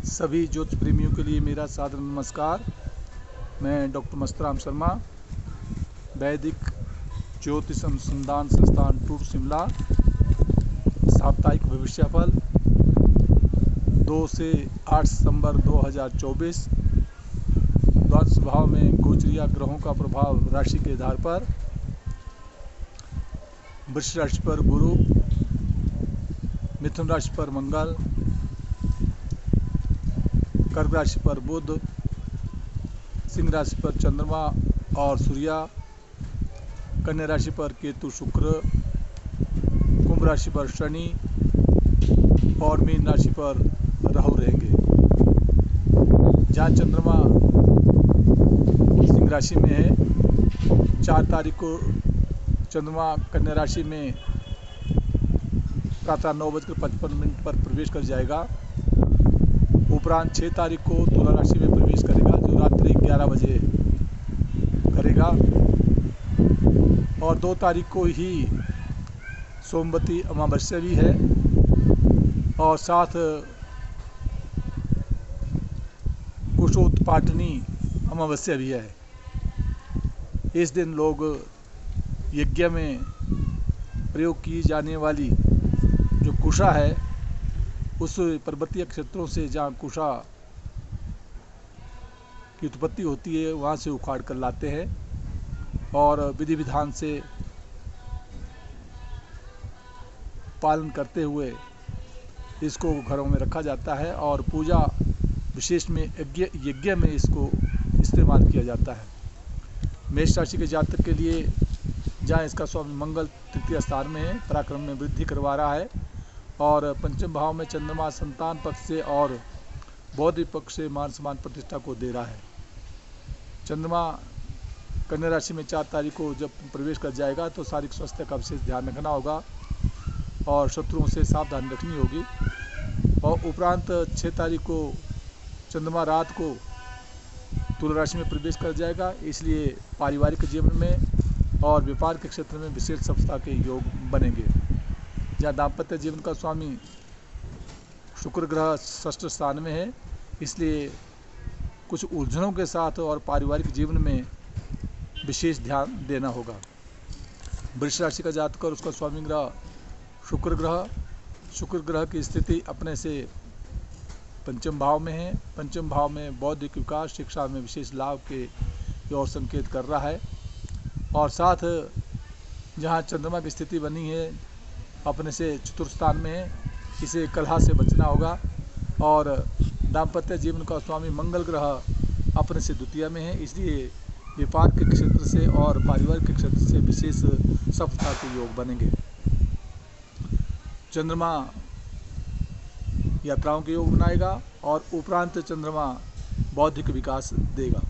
सभी ज्योतिष प्रेमियों के लिए मेरा सादर नमस्कार। मैं डॉक्टर मस्तराम शर्मा, वैदिक ज्योतिष अनुसंधान संस्थान टूर शिमला। साप्ताहिक भविष्यफल 2 से 8 सितंबर 2024। द्वादश भाव में गोचरीय ग्रहों का प्रभाव राशि के आधार पर। वृश्चिक राशि पर गुरु, मिथुन राशि पर मंगल, कर्क राशि पर बुध, सिंह राशि पर चंद्रमा और सूर्य, कन्या राशि पर केतु शुक्र, कुंभ राशि पर शनि और मीन राशि पर राहु रहेंगे। जहाँ चंद्रमा सिंह राशि में है, 4 तारीख को चंद्रमा कन्या राशि में प्रातः 9:55 पर प्रवेश कर जाएगा। उपरांत 6 तारीख को तुला राशि में प्रवेश करेगा, जो रात्रि 11 बजे करेगा। और 2 तारीख को ही सोमवती अमावस्या भी है और साथ कुशोत्पाटनी अमावस्या भी है। इस दिन लोग यज्ञ में प्रयोग की जाने वाली जो कुशा है, उस पर्वतीय क्षेत्रों से जहाँ कुशा की उत्पत्ति होती है, वहाँ से उखाड़ कर लाते हैं और विधि विधान से पालन करते हुए इसको घरों में रखा जाता है और पूजा विशेष में यज्ञ में इसको इस्तेमाल किया जाता है। मेष राशि के जातक के लिए जहाँ इसका स्वामी मंगल तृतीय स्थान में है, पराक्रम में वृद्धि करवा रहा है और पंचम भाव में चंद्रमा संतान पक्ष से और बौद्धिक पक्ष से मान सम्मान प्रतिष्ठा को दे रहा है। चंद्रमा कन्या राशि में 4 तारीख को जब प्रवेश कर जाएगा तो शारीरिक स्वास्थ्य का विशेष ध्यान रखना होगा और शत्रुओं से सावधानी रखनी होगी। और उपरांत 6 तारीख को चंद्रमा रात को तुला राशि में प्रवेश कर जाएगा, इसलिए पारिवारिक जीवन में और व्यापार के क्षेत्र में विशेष सफलता के योग बनेंगे। जहाँ दाम्पत्य जीवन का स्वामी शुक्र ग्रह षष्ठ स्थान में है, इसलिए कुछ उलझनों के साथ और पारिवारिक जीवन में विशेष ध्यान देना होगा। वृश्चिक राशि का जातक और उसका स्वामी ग्रह शुक्र ग्रह की स्थिति अपने से पंचम भाव में है। पंचम भाव में बौद्धिक विकास, शिक्षा में विशेष लाभ के ओर संकेत कर रहा है और साथ जहाँ चंद्रमा की स्थिति बनी है अपने से चतुर्थ स्थान में है, इसे कलह से बचना होगा। और दाम्पत्य जीवन का स्वामी मंगल ग्रह अपने से द्वितीय में है, इसलिए व्यापार के क्षेत्र से और पारिवारिक के क्षेत्र से विशेष सफलता के योग बनेंगे। चंद्रमा यात्राओं के योग बनाएगा और उपरांत चंद्रमा बौद्धिक विकास देगा।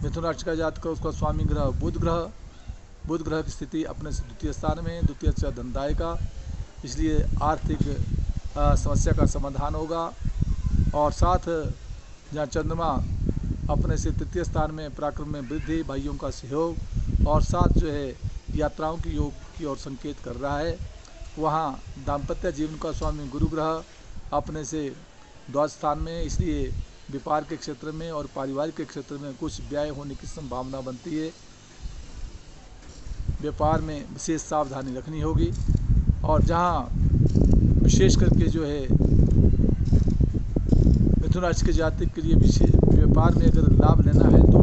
मिथुन राशि का जातक उसका स्वामी ग्रह बुध ग्रह की स्थिति अपने से द्वितीय स्थान में है। द्वितीय से धनदाय का, इसलिए आर्थिक समस्या का समाधान होगा। और साथ जहाँ चंद्रमा अपने से तृतीय स्थान में पराक्रम में वृद्धि, भाइयों का सहयोग और साथ जो है यात्राओं की योग की ओर संकेत कर रहा है। वहाँ दाम्पत्य जीवन का स्वामी गुरु ग्रह अपने से द्वादश स्थान में है, इसलिए व्यापार के क्षेत्र में और पारिवारिक के क्षेत्र में कुछ व्यय होने की संभावना बनती है। व्यापार में विशेष सावधानी रखनी होगी। और जहाँ विशेष करके जो है मिथुन राशि के जातक के लिए विशेष व्यापार में अगर लाभ लेना है तो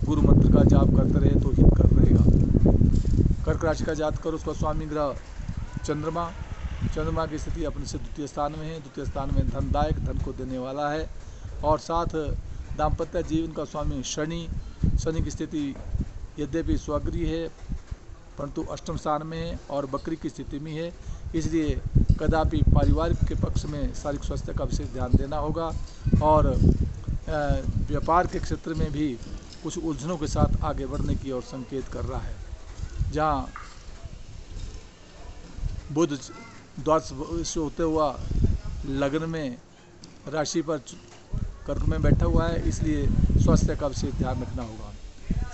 गुरु मंत्र का जाप करते रहे तो हितकर रहेगा। कर्क राशि का जातक और उसका स्वामी ग्रह चंद्रमा की स्थिति अपने से द्वितीय स्थान में है। द्वितीय स्थान में धनदायक, धन को देने वाला है और साथ दाम्पत्य जीवन का स्वामी शनि की स्थिति यद्यपि स्वगृह है परंतु अष्टम स्थान में है और बकरी की स्थिति में है, इसलिए कदापि पारिवारिक के पक्ष में शारीरिक स्वास्थ्य का विशेष ध्यान देना होगा। और व्यापार के क्षेत्र में भी कुछ उलझनों के साथ आगे बढ़ने की ओर संकेत कर रहा है। जहाँ बुध द्वादश से होते हुआ लग्न में राशि पर कर्क में बैठा हुआ है, इसलिए स्वास्थ्य का विशेष ध्यान रखना होगा।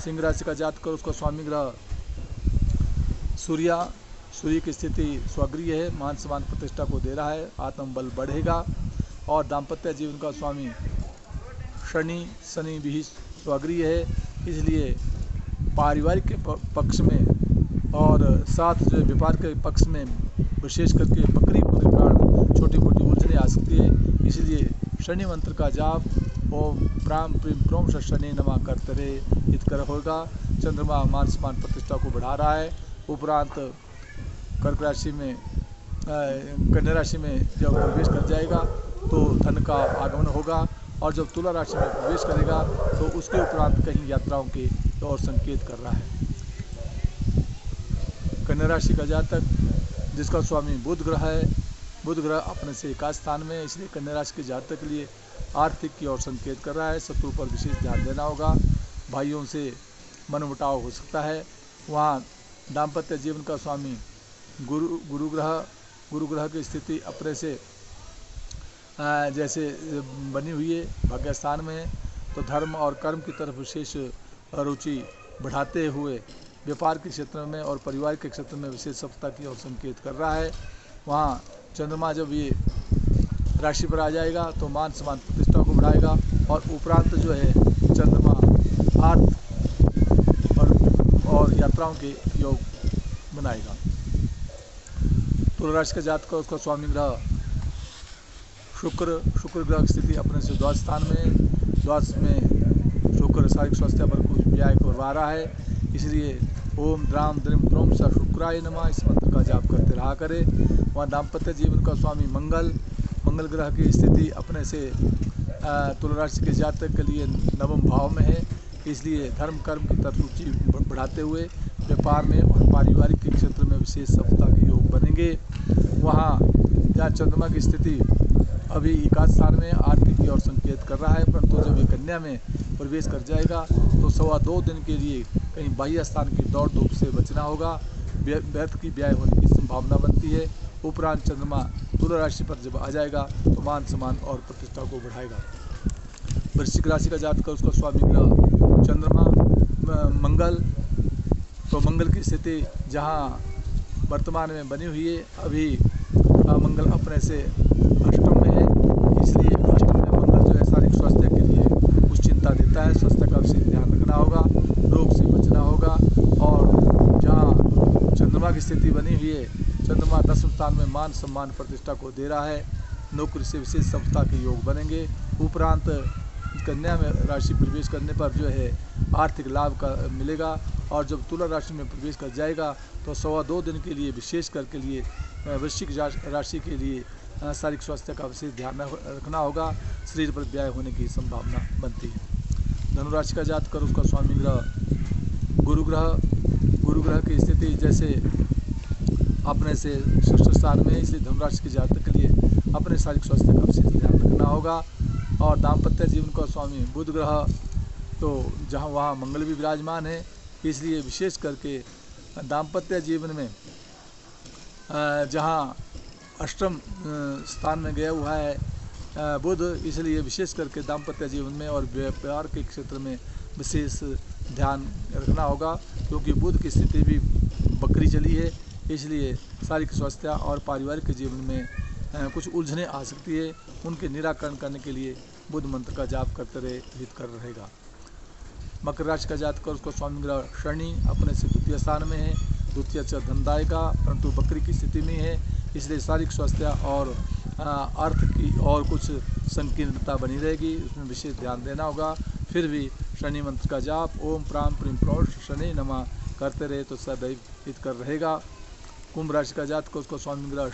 सिंह राशि का जातक और उसका स्वामी ग्रह सूर्य की स्थिति स्वगृह है, मान सम्मान प्रतिष्ठा को दे रहा है, आत्मबल बढ़ेगा। और दाम्पत्य जीवन का स्वामी शनि भी स्वागृह है, इसलिए पारिवारिक के पक्ष में और साथ जो व्यापार के पक्ष में विशेष करके बकरी होने के कारण छोटी मोटी उलझने आ सकती है। इसलिए शनि मंत्र का जाप ओम प्राम प्रीम प्रोम शनि नमः करते रहे हितकर होगा। चंद्रमा मान सम्मान प्रतिष्ठा को बढ़ा रहा है। उपरांत कर्क राशि में कन्या राशि में जब प्रवेश कर जाएगा तो धन का आगमन होगा, और जब तुला राशि में प्रवेश करेगा तो उसके उपरांत कहीं यात्राओं के और संकेत कर रहा है। कन्या राशि का जातक जिसका स्वामी बुध ग्रह है, बुध ग्रह अपने से एकादश स्थान में है, इसलिए कन्या राशि के जातक के लिए आर्थिक की ओर संकेत कर रहा है। शत्रु पर विशेष ध्यान देना होगा, भाइयों से मनमुटाव हो सकता है। वहाँ दाम्पत्य जीवन का स्वामी गुरु ग्रह की स्थिति अपने से जैसे बनी हुई है, भाग्य स्थान में है, तो धर्म और कर्म की तरफ विशेष रुचि बढ़ाते हुए व्यापार के क्षेत्र में और परिवार के क्षेत्र में विशेष सफलता की ओर संकेत कर रहा है। वहाँ चंद्रमा जब ये राशि पर आ जाएगा तो मान सम्मान प्रतिष्ठा को बढ़ाएगा, और उपरांत जो है चंद्रमा अर्थ और यात्राओं के योग बनाएगा। तुला राशि का जातक का उसका स्वामी ग्रह शुक्र ग्रह की स्थिति अपने से द्वादश स्थान में, द्वादश में शुक्र शारीरिक स्वास्थ्य पर कुछ व्याय करवा रहा है, इसलिए ओम द्राम द्रिम द्रोम स शुक्राय नमः इस मंत्र का जाप करते रहा करें। वहाँ दाम्पत्य जीवन का स्वामी मंगल ग्रह की स्थिति अपने से तुला राशि के जातक के लिए नवम भाव में है, इसलिए धर्म कर्म की तरफ रुचि बढ़ाते हुए व्यापार में और पारिवारिक के क्षेत्र में विशेष सफलता के योग बनेंगे। वहाँ जहाँ चंद्रमा की स्थिति अभी एकादश स्थान में आर्थिक की ओर संकेत कर रहा है, परंतु जब ये कन्या में प्रवेश कर जाएगा तो 2.25 दिन के लिए कहीं बाह्य स्थान की दौड़ धूप से बचना होगा, व्यर्थ की व्यय होने की संभावना बनती है। उपरांत चंद्रमा तुला राशि पर जब आ जाएगा तो मान सम्मान और प्रतिष्ठा को बढ़ाएगा। वृश्चिक राशि का जातक उसका स्वामी ग्रह चंद्रमा मंगल, तो मंगल की स्थिति जहाँ वर्तमान में बनी हुई है, अभी मंगल अपने से अष्टम में है, इसलिए अष्टम में मंगल जो है शारीरिक स्वास्थ्य के लिए कुछ चिंता देता है। स्वास्थ्य का विशेष ध्यान रखना होगा, रोग से बचना होगा। और जहाँ चंद्रमा की स्थिति बनी हुई है, चंद्रमा 10वें स्थान में मान सम्मान प्रतिष्ठा को दे रहा है, नौकरी से विशेष सफलता के योग बनेंगे। उपरांत कन्या में राशि प्रवेश करने पर जो है आर्थिक लाभ का मिलेगा, और जब तुला राशि में प्रवेश कर जाएगा तो 2.25 दिन के लिए विशेष कर के लिए वृश्चिक राशि के लिए शारीरिक स्वास्थ्य का विशेष ध्यान रखना होगा, शरीर पर व्याय होने की संभावना बनती है। धनु राशि का जातक उसका स्वामी ग्रह गुरु ग्रह की स्थिति जैसे अपने से षष्ठ स्थान में, इसलिए धनु राशि के जातक के लिए अपने शारीरिक स्वास्थ्य का विशेष ध्यान रखना होगा। और दाम्पत्य जीवन का स्वामी बुध ग्रह, तो जहाँ वहाँ मंगल भी विराजमान है, इसलिए विशेष करके दाम्पत्य जीवन में जहाँ अष्टम स्थान में गया हुआ है बुध, इसलिए विशेष करके दाम्पत्य जीवन में और व्यापार के क्षेत्र में विशेष ध्यान रखना होगा, क्योंकि बुध की स्थिति भी बकरी चली है, इसलिए शारीरिक स्वास्थ्य और पारिवारिक जीवन में कुछ उलझने आ सकती है। उनके निराकरण करने के लिए बुध मंत्र का जाप करते रहे हितकर रहेगा। मकर राशि का जातक उसको स्वामी ग्रह शनि अपने से द्वितीय स्थान में है, द्वितीय धनदायिका, परंतु बकरी की स्थिति में है, इसलिए शारीरिक स्वास्थ्य और अर्थ की और कुछ संकीर्णता बनी रहेगी, उसमें विशेष ध्यान देना होगा। फिर भी शनि मंत्र का जाप ओम प्राम प्रीम प्रोष शनि नमः करते रहे तो सदैव हितकर रहेगा। कुंभ राशि का जातक उसको स्वामी ग्रह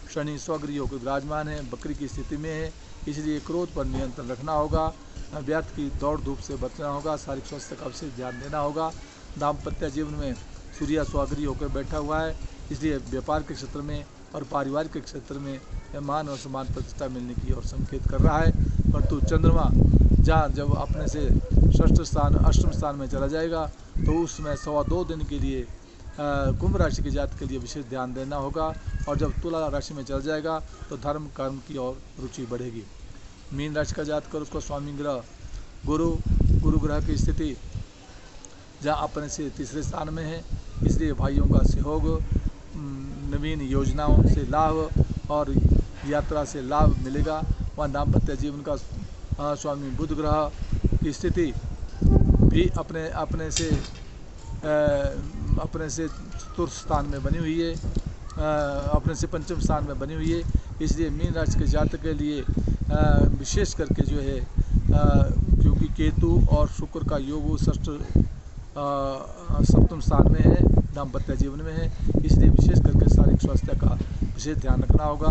शनि स्वगृह होकर विराजमान है, बकरी की स्थिति में है, इसलिए क्रोध पर नियंत्रण रखना होगा, व्यर्थ की दौड़ धूप से बचना होगा, शारीरिक स्वास्थ्य का विशेष ध्यान देना होगा। दाम्पत्य जीवन में सूर्य स्वगृह होकर बैठा हुआ है, इसलिए व्यापार के क्षेत्र में और पारिवारिक के क्षेत्र में मान और सम्मान प्रतिष्ठा मिलने की ओर संकेत कर रहा है। परंतु चंद्रमा जहाँ जब अपने से अष्टम स्थान में चला जाएगा तो उसमें 2.25 दिन के लिए कुंभ राशि के जातक के लिए विशेष ध्यान देना होगा, और जब तुला राशि में चल जाएगा तो धर्म कर्म की ओर रुचि बढ़ेगी। मीन राशि का जातक उसको स्वामी ग्रह गुरु ग्रह की स्थिति जहाँ अपने से तीसरे स्थान में है, इसलिए भाइयों का सहयोग, नवीन योजनाओं से लाभ और यात्रा से लाभ मिलेगा। वहाँ दाम्पत्य जीवन का स्वामी बुध ग्रह की स्थिति भी अपने से चतुर्थ स्थान में बनी हुई है, अपने से पंचम स्थान में बनी हुई है। इसलिए मीन राशि के जातक के लिए विशेष करके जो है, क्योंकि केतु और शुक्र का योग वो सप्तम स्थान में है, दाम्पत्य जीवन में है, इसलिए विशेष करके शारीरिक स्वास्थ्य का विशेष ध्यान रखना होगा।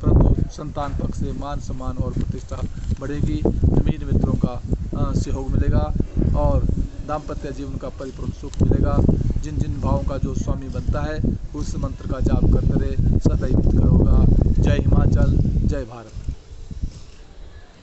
परंतु संतान पक्ष से मान सम्मान और प्रतिष्ठा बढ़ेगी, मीन मित्रों का सहयोग मिलेगा और दाम्पत्य जीवन का परिपूर्ण सुख मिलेगा। जिन जिन भावों का जो स्वामी बनता है उस मंत्र का जाप करते रहे, सदैव मित्र होगा। जय हिमाचल, जय भारत।